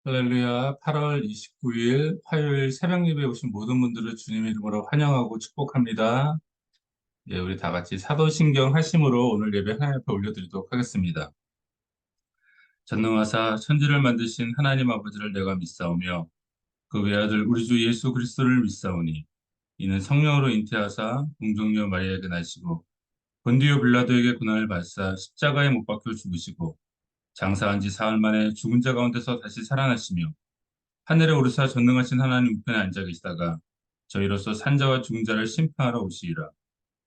할렐루야. 8월 29일 화요일 새벽 예배에 오신 모든 분들을 주님의 이름으로 환영하고 축복합니다. 예, 우리 다 같이 사도신경 하심으로 오늘 예배 하나님 앞에 올려드리도록 하겠습니다. 전능하사 천지를 만드신 하나님 아버지를 내가 믿사오며 그 외아들 우리 주 예수 그리스도를 믿사오니 이는 성령으로 잉태하사 동정녀 마리아에게 나시고 본디오 빌라도에게 고난을 받사 십자가에 못 박혀 죽으시고 장사한 지 사흘 만에 죽은 자 가운데서 다시 살아나시며 하늘에 오르사 전능하신 하나님 우편에 앉아 계시다가 저희로서 산자와 죽은 자를 심판하러 오시리라.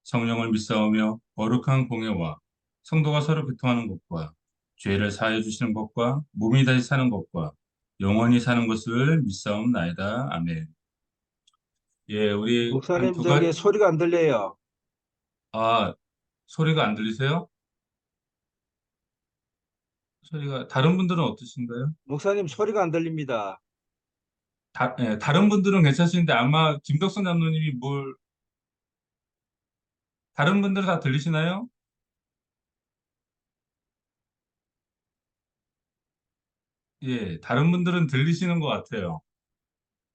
성령을 믿사오며 거룩한 공예와 성도가 서로 교통하는 것과 죄를 사하여 주시는 것과 몸이 다시 사는 것과 영원히 사는 것을 믿사옵나이다. 아멘. 예, 우리 한 목사님, 두 가지, 소리가 안 들려요. 아, 소리가 안 들리세요? 소리가, 다른 분들은 어떠신가요? 목사님, 소리가 안 들립니다. 예, 다른 분들은 괜찮으신데 아마 김덕선 장로님이 다른 분들은 다 들리시나요? 예, 다른 분들은 들리시는 것 같아요.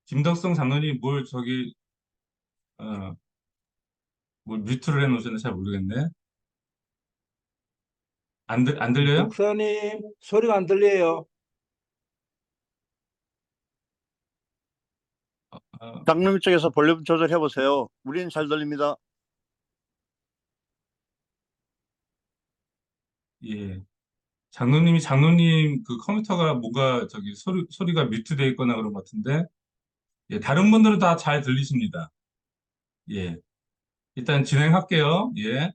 김덕성 장로님 어, 뭘 뮤트를 해놓으셨나 잘 모르겠네. 안 들려요? 목사님, 소리가 안 들려요. 어, 장로님 쪽에서 볼륨 조절해 보세요. 우리는 잘 들립니다. 예. 장로님 그 컴퓨터가 뭔가 소리가 뮤트되어 있거나 그런 것 같은데, 예, 다른 분들은 다 잘 들리십니다. 예. 일단 진행할게요. 예.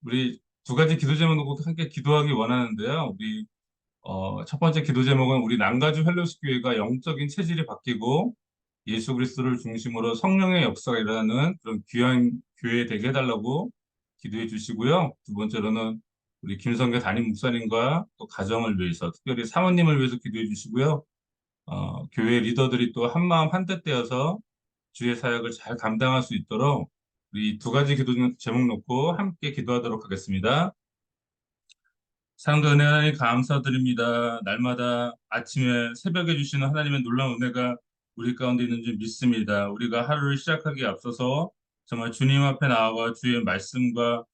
우리 두 가지 기도 제목 놓고 함께 기도하기 원하는데요. 첫 번째 기도 제목은 우리 남가주 헬로시 교회가 영적인 체질이 바뀌고 예수 그리스도를 중심으로 성령의 역사가 일어나는 그런 귀한 교회 되게 해달라고 기도해 주시고요. 두 번째로는 우리 김성교 담임 목사님과 또 가정을 위해서, 특별히 사모님을 위해서 기도해 주시고요. 교회 리더들이 또 한마음 한뜻 되어서 주의 사역을 잘 감당할 수 있도록 우리 두 가지 기도 제목 놓고 함께 기도하도록 하겠습니다. 사랑도 은혜 하나님 감사드립니다. 날마다 아침에 새벽에 주시는 하나님의 놀라운 은혜가 우리 가운데 있는 줄 믿습니다. 우리가 하루를 시작하기에 앞서서 정말 주님 앞에 나와 주의 말씀과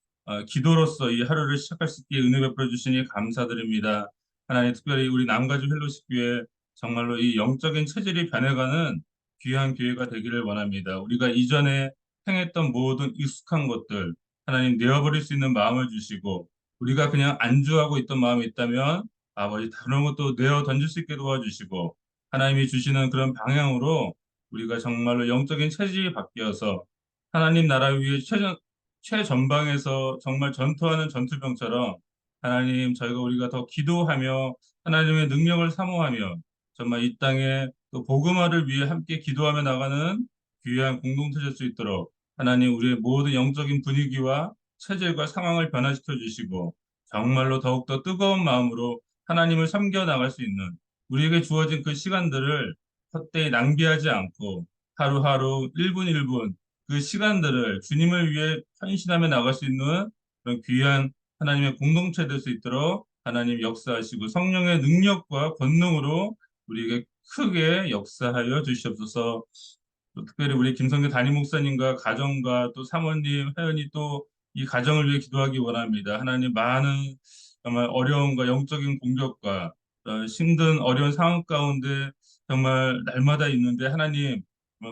기도로서 이 하루를 시작할 수 있게 은혜 베풀어 주시니 감사드립니다. 하나님 특별히 우리 남가주 헬로시 교회 정말로 이 영적인 체질이 변해가는 귀한 교회가 되기를 원합니다. 우리가 이전에 행했던 모든 익숙한 것들 하나님 내어버릴 수 있는 마음을 주시고 우리가 그냥 안주하고 있던 마음이 있다면 아버지 다른 것도 내어 던질 수 있게 도와주시고 하나님이 주시는 그런 방향으로 우리가 정말로 영적인 체질이 바뀌어서 하나님 나라 위에 최전방에서 정말 전투하는 전투병처럼 하나님 저희가 우리가 더 기도하며 하나님의 능력을 사모하며 정말 이 땅에 또 복음화를 위해 함께 기도하며 나가는 귀한 공동체 될 수 있도록 하나님 우리의 모든 영적인 분위기와 체질과 상황을 변화시켜 주시고 정말로 더욱더 뜨거운 마음으로 하나님을 섬겨 나갈 수 있는 우리에게 주어진 그 시간들을 헛되이 낭비하지 않고 하루하루 1분 1분 그 시간들을 주님을 위해 헌신하며 나갈 수 있는 그런 귀한 하나님의 공동체 될 수 있도록 하나님 역사하시고 성령의 능력과 권능으로 우리에게 크게 역사하여 주시옵소서. 또 특별히 우리 김성규 담임 목사님과 가정과 또 사모님, 회원이 또 이 가정을 위해 기도하기 원합니다. 하나님 많은 정말 어려움과 영적인 공격과 힘든 어려운 상황 가운데 정말 날마다 있는데 하나님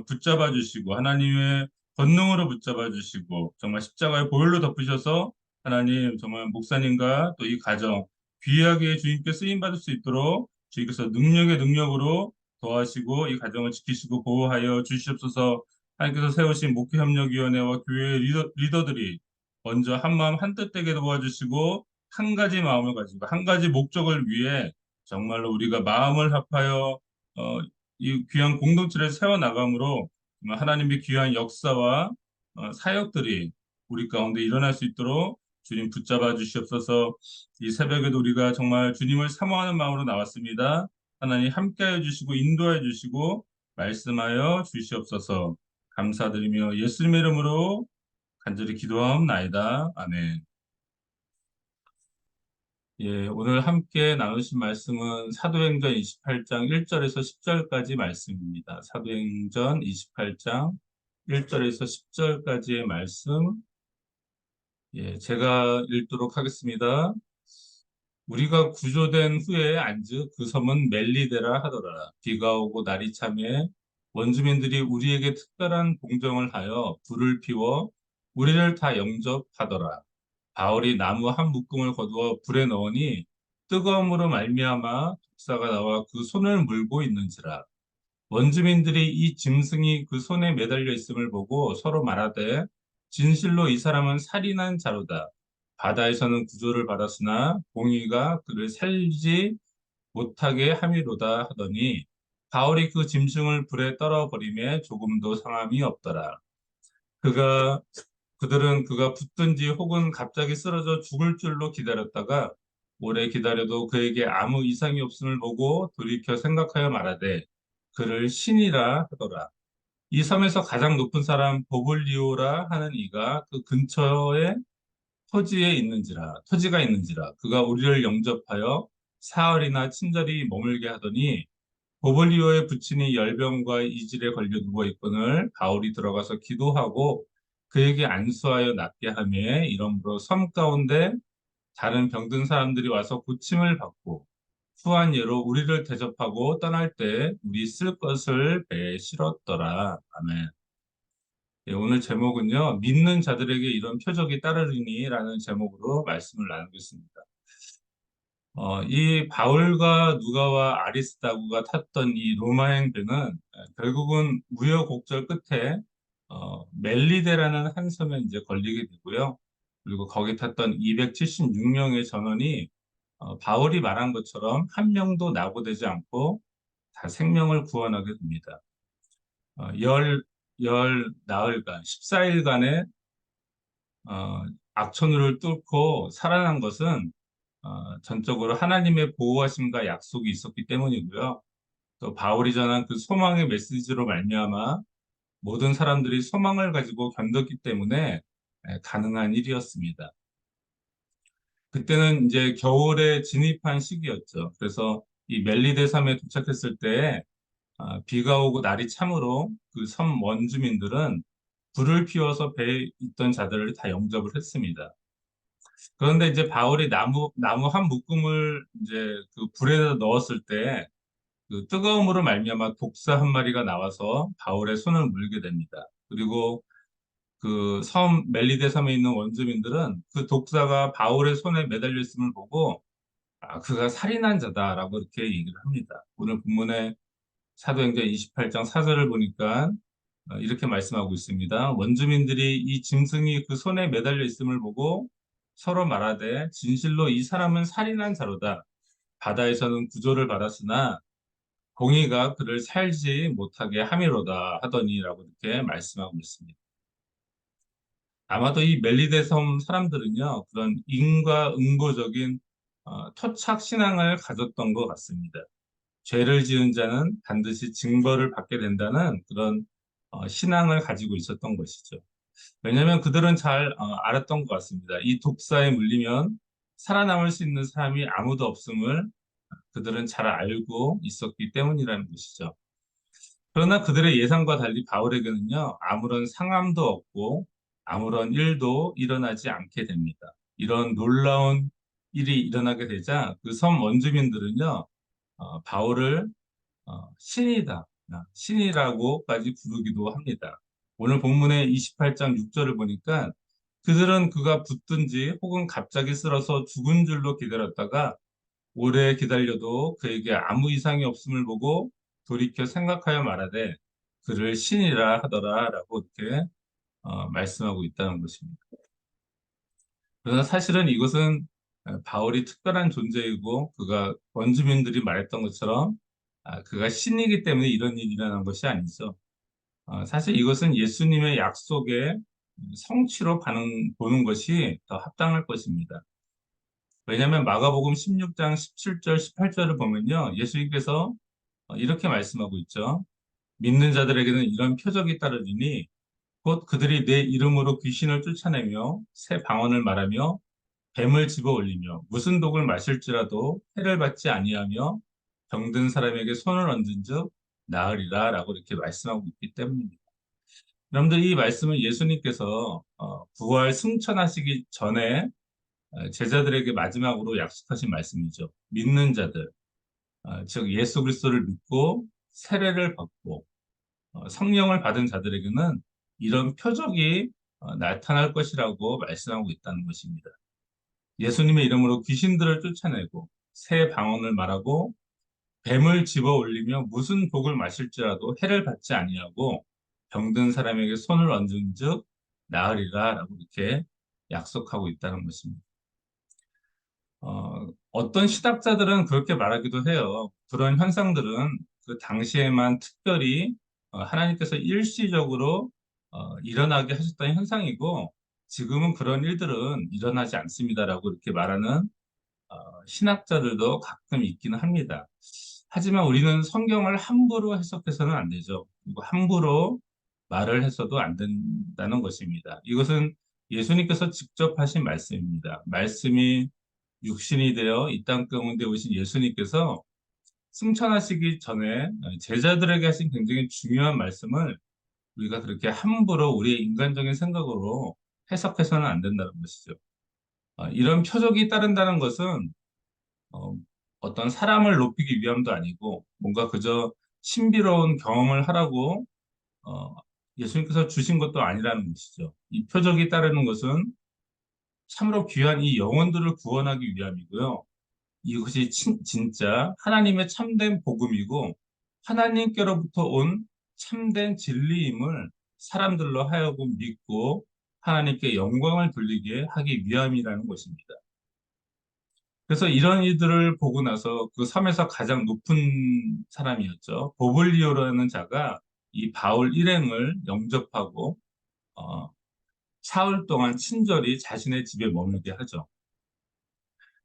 붙잡아 주시고 하나님의 권능으로 붙잡아 주시고 정말 십자가의 보혈로 덮으셔서 하나님 정말 목사님과 또 이 가정 귀하게 주님께 쓰임 받을 수 있도록 주님께서 능력의 능력으로 도와시고 이 가정을 지키시고 보호하여 주시옵소서. 하나님께서 세우신 목회협력위원회와 교회 리더들이 먼저 한마음 한뜻 되게 도와주시고 한 가지 마음을 가지고 한 가지 목적을 위해 정말로 우리가 마음을 합하여 이 귀한 공동체를 세워나감으로 정말 하나님의 귀한 역사와 사역들이 우리 가운데 일어날 수 있도록 주님 붙잡아 주시옵소서. 이 새벽에도 우리가 정말 주님을 사모하는 마음으로 나왔습니다. 하나님 함께하여 주시고 인도하여 주시고 말씀하여 주시옵소서. 감사드리며 예수님의 이름으로 간절히 기도하옵나이다. 아멘. 예, 오늘 함께 나누신 말씀은 사도행전 28장 1절에서 10절까지 말씀입니다. 사도행전 28장 1절에서 10절까지의 말씀, 예, 제가 읽도록 하겠습니다. 우리가 구조된 후에 안즉 그 섬은 멜리데라 하더라. 비가 오고 날이 참에 원주민들이 우리에게 특별한 봉정을 하여 불을 피워 우리를 다 영접하더라. 바울이 나무 한 묶음을 거두어 불에 넣으니 뜨거움으로 말미암아 독사가 나와 그 손을 물고 있는지라. 원주민들이 이 짐승이 그 손에 매달려 있음을 보고 서로 말하되 진실로 이 사람은 살인한 자로다. 바다에서는 구조를 받았으나 공의가 그를 살리지 못하게 함이로다 하더니 바울이 그 짐승을 불에 떨어버림에 조금도 상함이 없더라. 그가 그들은 그가 붙든지 혹은 갑자기 쓰러져 죽을 줄로 기다렸다가 오래 기다려도 그에게 아무 이상이 없음을 보고 돌이켜 생각하여 말하되 그를 신이라 하더라. 이 섬에서 가장 높은 사람 보블리오라 하는 이가 그 근처에 토지가 있는지라 그가 우리를 영접하여 사흘이나 친절히 머물게 하더니 보블리오의 부친이 열병과 이질에 걸려 누워 있거늘 바울이 들어가서 기도하고 그에게 안수하여 낫게 하며 이러므로 섬 가운데 다른 병든 사람들이 와서 고침을 받고 후한 예로 우리를 대접하고 떠날 때 우리 쓸 것을 배에 실었더라. 아멘. 예, 오늘 제목은요, 믿는 자들에게 이런 표적이 따르리니라는 제목으로 말씀을 나누겠습니다. 이 바울과 누가와 아리스다고가 탔던 이 로마행 배는 결국은 우여곡절 끝에 멜리데라는 한 섬에 이제 걸리게 되고요. 그리고 거기 탔던 276명의 전원이 바울이 말한 것처럼 한 명도 낙오되지 않고 다 생명을 구원하게 됩니다. 열 나흘간, 14일간의 악천후를 뚫고 살아난 것은 전적으로 하나님의 보호하심과 약속이 있었기 때문이고요. 또 바울이 전한 그 소망의 메시지로 말미암아 모든 사람들이 소망을 가지고 견뎠기 때문에 가능한 일이었습니다. 그때는 이제 겨울에 진입한 시기였죠. 그래서 이 멜리데 섬에 도착했을 때 비가 오고 날이 참으로 그 섬 원주민들은 불을 피워서 배에 있던 자들을 다 영접을 했습니다. 그런데 이제 바울이 나무 한 묶음을 이제 그 불에다 넣었을 때 그 뜨거움으로 말미암아 독사 한 마리가 나와서 바울의 손을 물게 됩니다. 그리고 그 섬 멜리데 섬에 있는 원주민들은 그 독사가 바울의 손에 매달려 있음을 보고 그가 살인한 자다라고 이렇게 얘기를 합니다. 오늘 본문에 사도행전 28장 4절을 보니까 이렇게 말씀하고 있습니다. 원주민들이 이 짐승이 그 손에 매달려 있음을 보고 서로 말하되 진실로 이 사람은 살인한 자로다. 바다에서는 구조를 받았으나 공의가 그를 살지 못하게 함이로다 하더니라고 이렇게 말씀하고 있습니다. 아마도 이 멜리데 섬 사람들은요, 그런 인과응보적인 토착 신앙을 가졌던 것 같습니다. 죄를 지은 자는 반드시 징벌을 받게 된다는 그런 신앙을 가지고 있었던 것이죠. 왜냐하면 그들은 잘 알았던 것 같습니다. 이 독사에 물리면 살아남을 수 있는 사람이 아무도 없음을 그들은 잘 알고 있었기 때문이라는 것이죠. 그러나 그들의 예상과 달리 바울에게는요, 아무런 상함도 없고 아무런 일도 일어나지 않게 됩니다. 이런 놀라운 일이 일어나게 되자 그 섬 원주민들은요, 바울을 신이다, 신이라고까지 부르기도 합니다. 오늘 본문의 28장 6절을 보니까 그들은 그가 붙든지 혹은 갑자기 쓰러서 죽은 줄로 기다렸다가 오래 기다려도 그에게 아무 이상이 없음을 보고 돌이켜 생각하여 말하되 그를 신이라 하더라라고 이렇게 말씀하고 있다는 것입니다. 그러나 사실은 이것은 바울이 특별한 존재이고 그가 원주민들이 말했던 것처럼 그가 신이기 때문에 이런 일이 일어난 것이 아니죠. 사실 이것은 예수님의 약속의 성취로 보는 것이 더 합당할 것입니다. 왜냐하면 마가복음 16장 17절, 18절을 보면요. 예수님께서 이렇게 말씀하고 있죠. 믿는 자들에게는 이런 표적이 따르리니 곧 그들이 내 이름으로 귀신을 쫓아내며 새 방언을 말하며 뱀을 집어 올리며 무슨 독을 마실지라도 해를 받지 아니하며 병든 사람에게 손을 얹은즉 나으리라라고 이렇게 말씀하고 있기 때문입니다. 여러분들 이 말씀은 예수님께서 부활 승천하시기 전에 제자들에게 마지막으로 약속하신 말씀이죠. 믿는 자들, 즉 예수 그리스도를 믿고 세례를 받고 성령을 받은 자들에게는 이런 표적이 나타날 것이라고 말씀하고 있다는 것입니다. 예수님의 이름으로 귀신들을 쫓아내고 새 방언을 말하고 뱀을 집어 올리며 무슨 독을 마실지라도 해를 받지 아니하고 병든 사람에게 손을 얹은즉 나으리라라고 이렇게 약속하고 있다는 것입니다. 어떤 신학자들은 그렇게 말하기도 해요. 그런 현상들은 그 당시에만 특별히 하나님께서 일시적으로 일어나게 하셨던 현상이고 지금은 그런 일들은 일어나지 않습니다라고 이렇게 말하는 신학자들도 가끔 있기는 합니다. 하지만 우리는 성경을 함부로 해석해서는 안 되죠. 그리고 함부로 말을 해서도 안 된다는 것입니다. 이것은 예수님께서 직접 하신 말씀입니다. 말씀이 육신이 되어 이 땅 가운데 오신 예수님께서 승천하시기 전에 제자들에게 하신 굉장히 중요한 말씀을 우리가 그렇게 함부로 우리의 인간적인 생각으로 해석해서는 안 된다는 것이죠. 이런 표적이 따른다는 것은 어, 어떤 사람을 높이기 위함도 아니고 뭔가 그저 신비로운 경험을 하라고 어, 예수님께서 주신 것도 아니라는 것이죠. 이 표적이 따르는 것은 참으로 귀한 이 영혼들을 구원하기 위함이고요. 이것이 진짜 하나님의 참된 복음이고 하나님께로부터 온 참된 진리임을 사람들로 하여금 믿고 하나님께 영광을 돌리게 하기 위함이라는 것입니다. 그래서 이런 일들을 보고 나서 그 섬에서 가장 높은 사람이었죠. 보블리오라는 자가 이 바울 일행을 영접하고 어, 사흘 동안 친절히 자신의 집에 머물게 하죠.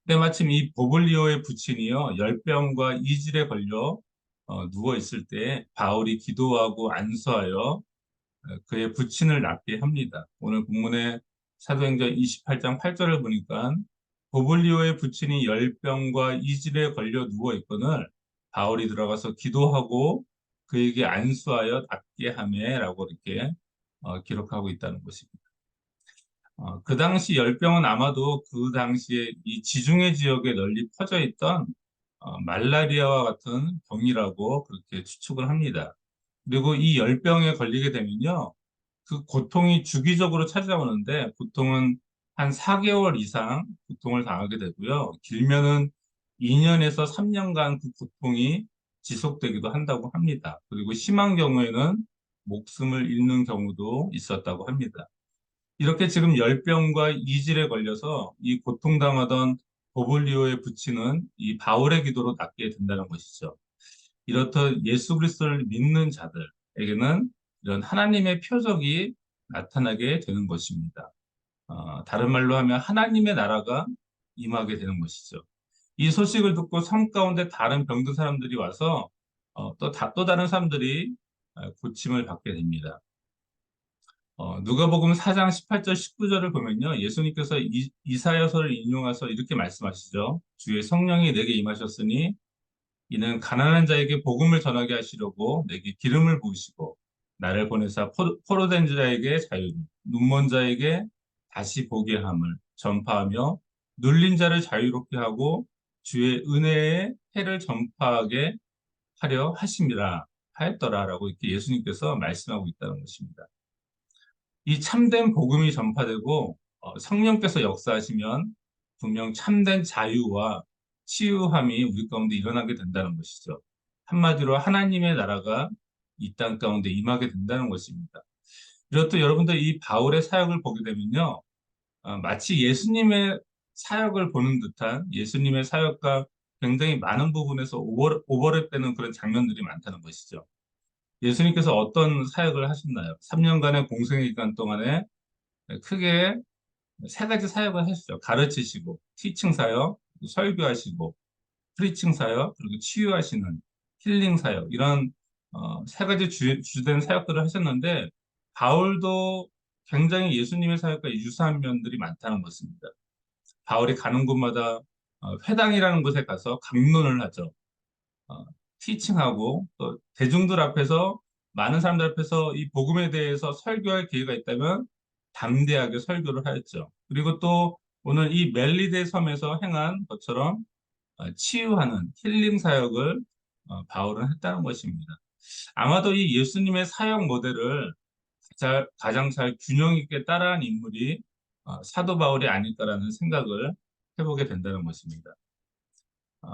때마침 이 보블리오의 부친이요 열병과 이질에 걸려 누워 있을 때 바울이 기도하고 안수하여 그의 부친을 낫게 합니다. 오늘 본문의 사도행전 28장 8절을 보니까 보블리오의 부친이 열병과 이질에 걸려 누워 있거늘 바울이 들어가서 기도하고 그에게 안수하여 낫게 하매라고 이렇게 기록하고 있다는 것입니다. 그 당시 열병은 아마도 그 당시에 이 지중해 지역에 널리 퍼져 있던 말라리아와 같은 병이라고 그렇게 추측을 합니다. 그리고 이 열병에 걸리게 되면요, 그 고통이 주기적으로 찾아오는데 보통은 한 4개월 이상 고통을 당하게 되고요. 길면은 2년에서 3년간 그 고통이 지속되기도 한다고 합니다. 그리고 심한 경우에는 목숨을 잃는 경우도 있었다고 합니다. 이렇게 지금 열병과 이질에 걸려서 이 고통당하던 보블리오의 부친은 이 바울의 기도로 낫게 된다는 것이죠. 이렇듯 예수 그리스도를 믿는 자들에게는 이런 하나님의 표적이 나타나게 되는 것입니다. 다른 말로 하면 하나님의 나라가 임하게 되는 것이죠. 이 소식을 듣고 섬 가운데 다른 병든 사람들이 와서 또 다른 사람들이 고침을 받게 됩니다. 누가복음 4장 18절 19절을 보면요. 예수님께서 이사야서를 인용해서 이렇게 말씀하시죠. 주의 성령이 내게 임하셨으니 이는 가난한 자에게 복음을 전하게 하시려고 내게 기름을 부으시고 나를 보내사 포로된 자에게 자유를 눈먼 자에게 다시 보게 함을 전파하며 눌린 자를 자유롭게 하고 주의 은혜의 해를 전파하게 하려 하심이라 하였더라라고 이렇게 예수님께서 말씀하고 있다는 것입니다. 이 참된 복음이 전파되고 성령께서 역사하시면 분명 참된 자유와 치유함이 우리 가운데 일어나게 된다는 것이죠. 한마디로 하나님의 나라가 이 땅 가운데 임하게 된다는 것입니다. 이렇듯 여러분들 이 바울의 사역을 보게 되면요. 마치 예수님의 사역을 보는 듯한 예수님의 사역과 굉장히 많은 부분에서 오버랩되는 그런 장면들이 많다는 것이죠. 예수님께서 어떤 사역을 하셨나요? 3년간의 공생의 기간 동안에 크게 세 가지 사역을 하셨죠. 가르치시고, 티칭 사역, 설교하시고, 프리칭 사역, 그리고 치유하시는 힐링 사역, 이런 세 가지 주된 사역들을 하셨는데, 바울도 굉장히 예수님의 사역과 유사한 면들이 많다는 것입니다. 바울이 가는 곳마다 회당이라는 곳에 가서 강론을 하죠. 어, 티칭하고 또 대중들 앞에서 많은 사람들 앞에서 이 복음에 대해서 설교할 기회가 있다면 담대하게 설교를 하였죠. 그리고 또 오늘 이 멜리데 섬에서 행한 것처럼 치유하는 힐링 사역을 바울은 했다는 것입니다. 아마도 이 예수님의 사역 모델을 가장 잘 균형 있게 따라한 인물이 사도 바울이 아닐까라는 생각을 해보게 된다는 것입니다.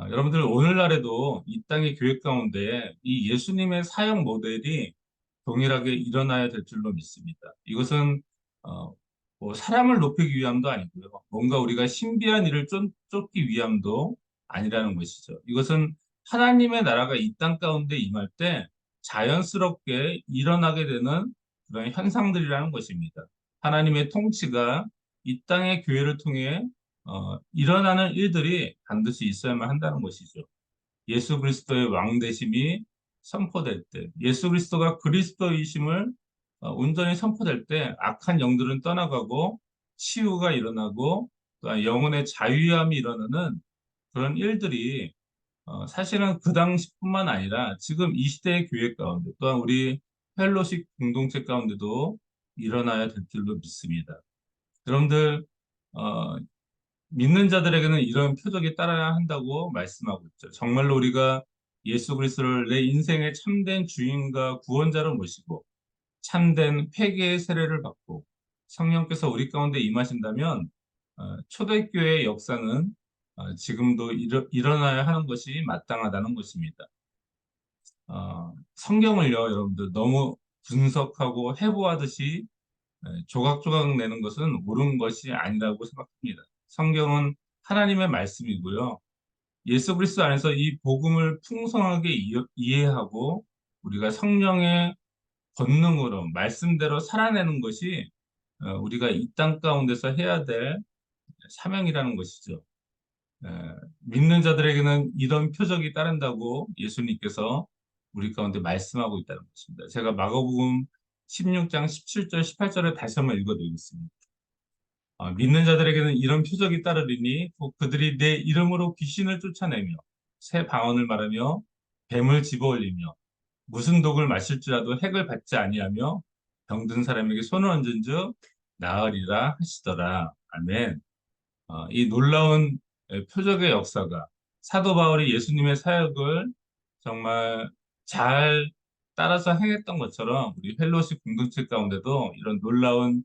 여러분들 오늘날에도 이 땅의 교회 가운데 이 예수님의 사역 모델이 동일하게 일어나야 될 줄로 믿습니다. 이것은 어, 뭐 사람을 높이기 위함도 아니고요. 뭔가 우리가 신비한 일을 쫓기 위함도 아니라는 것이죠. 이것은 하나님의 나라가 이 땅 가운데 임할 때 자연스럽게 일어나게 되는 그런 현상들이라는 것입니다. 하나님의 통치가 이 땅의 교회를 통해 일어나는 일들이 반드시 있어야만 한다는 것이죠. 예수 그리스도의 왕되심이 선포될 때, 예수 그리스도가 그리스도이심을 온전히 선포될 때 악한 영들은 떠나가고 치유가 일어나고 또 영혼의 자유함이 일어나는 그런 일들이 사실은 그 당시뿐만 아니라 지금 이 시대의 교회 가운데 또한 우리 펠로식 공동체 가운데도 일어나야 될 줄로 믿습니다. 여러분들 어, 믿는 자들에게는 이런 표적이 따라야 한다고 말씀하고 있죠. 정말로 우리가 예수 그리스도를 내 인생의 참된 주인과 구원자로 모시고 참된 회개의 세례를 받고 성령께서 우리 가운데 임하신다면 초대교회의 역사는 지금도 일어나야 하는 것이 마땅하다는 것입니다. 성경을요, 여러분들 너무 분석하고 해부하듯이 조각조각 내는 것은 옳은 것이 아니라고 생각합니다. 성경은 하나님의 말씀이고요. 예수 그리스도 안에서 이 복음을 풍성하게 이해하고 우리가 성령의 권능으로 말씀대로 살아내는 것이 우리가 이 땅 가운데서 해야 될 사명이라는 것이죠. 에, 믿는 자들에게는 이런 표적이 따른다고 예수님께서 우리 가운데 말씀하고 있다는 것입니다. 제가 마가복음 16장 17절, 18절을 다시 한번 읽어드리겠습니다. 믿는 자들에게는 이런 표적이 따르리니 곧 그들이 내 이름으로 귀신을 쫓아내며 새 방언을 말하며 뱀을 집어올리며 무슨 독을 마실지라도 핵을 받지 아니하며 병든 사람에게 손을 얹은즉 나으리라 하시더라. 아멘. 이 놀라운 표적의 역사가 사도 바울이 예수님의 사역을 정말 잘 따라서 행했던 것처럼 우리 펠로시 공동체 가운데도 이런 놀라운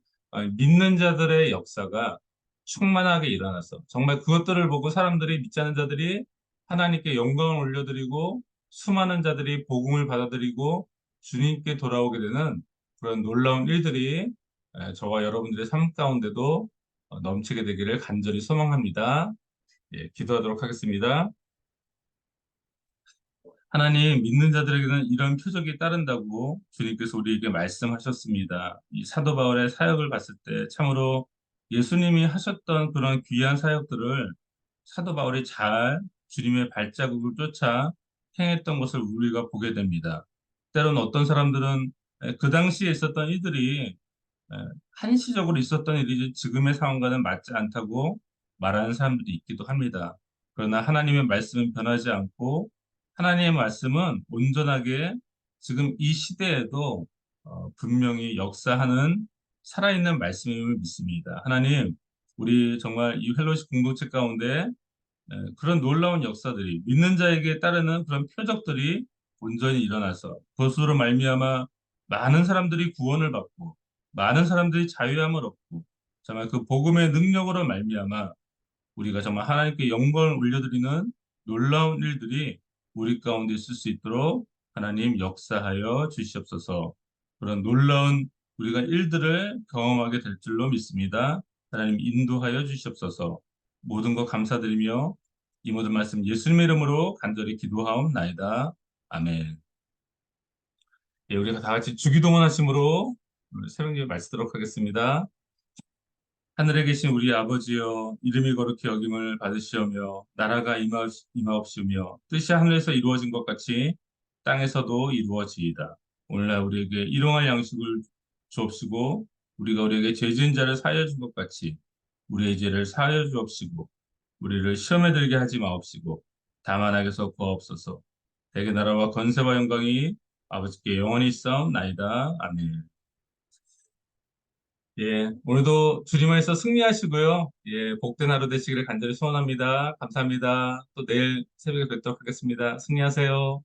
믿는 자들의 역사가 충만하게 일어나서 정말 그것들을 보고 사람들이 믿지 않는 자들이 하나님께 영광을 올려드리고 수많은 자들이 복음을 받아들이고 주님께 돌아오게 되는 그런 놀라운 일들이 저와 여러분들의 삶 가운데도 넘치게 되기를 간절히 소망합니다. 예, 기도하도록 하겠습니다. 하나님, 믿는 자들에게는 이런 표적이 따른다고 주님께서 우리에게 말씀하셨습니다. 이 사도 바울의 사역을 봤을 때 참으로 예수님이 하셨던 그런 귀한 사역들을 사도 바울이 잘 주님의 발자국을 쫓아 행했던 것을 우리가 보게 됩니다. 때로는 어떤 사람들은 그 당시에 있었던 일들이 예, 한시적으로 있었던 일이 지금의 상황과는 맞지 않다고 말하는 사람들이 있기도 합니다. 그러나 하나님의 말씀은 변하지 않고 하나님의 말씀은 온전하게 지금 이 시대에도 분명히 역사하는 살아있는 말씀임을 믿습니다. 하나님, 우리 정말 이 펠로시 공동체 가운데 그런 놀라운 역사들이 믿는 자에게 따르는 그런 표적들이 온전히 일어나서 그것으로 말미암아 많은 사람들이 구원을 받고 많은 사람들이 자유함을 얻고 정말 그 복음의 능력으로 말미암아 우리가 정말 하나님께 영광을 올려드리는 놀라운 일들이 우리 가운데 있을 수 있도록 하나님 역사하여 주시옵소서. 그런 놀라운 우리가 일들을 경험하게 될 줄로 믿습니다. 하나님 인도하여 주시옵소서. 모든 것 감사드리며 이 모든 말씀 예수님의 이름으로 간절히 기도하옵나이다. 아멘. 예, 우리가 다 같이 주기도문 하심으로 오늘 새벽 예배 마치도록 하겠습니다. 하늘에 계신 우리 아버지여, 이름이 거룩히 여김을 받으시오며, 나라가 임하옵시며, 뜻이 하늘에서 이루어진 것 같이 땅에서도 이루어지이다. 오늘날 우리에게 일용할 양식을 주옵시고, 우리가 우리에게 죄 지은 자를 사하여 준 것 같이, 우리의 죄를 사하여 주옵시고 우리를 시험에 들게 하지 마옵시고 다만 악에서 구하옵소서. 대개 나라와 권세와 영광이 아버지께 영원히 있사옵나이다. 아멘. 예, 오늘도 주님께서 승리하시고요. 예, 복된 하루 되시기를 간절히 소원합니다. 감사합니다. 또 내일 새벽에 뵙도록 하겠습니다. 승리하세요.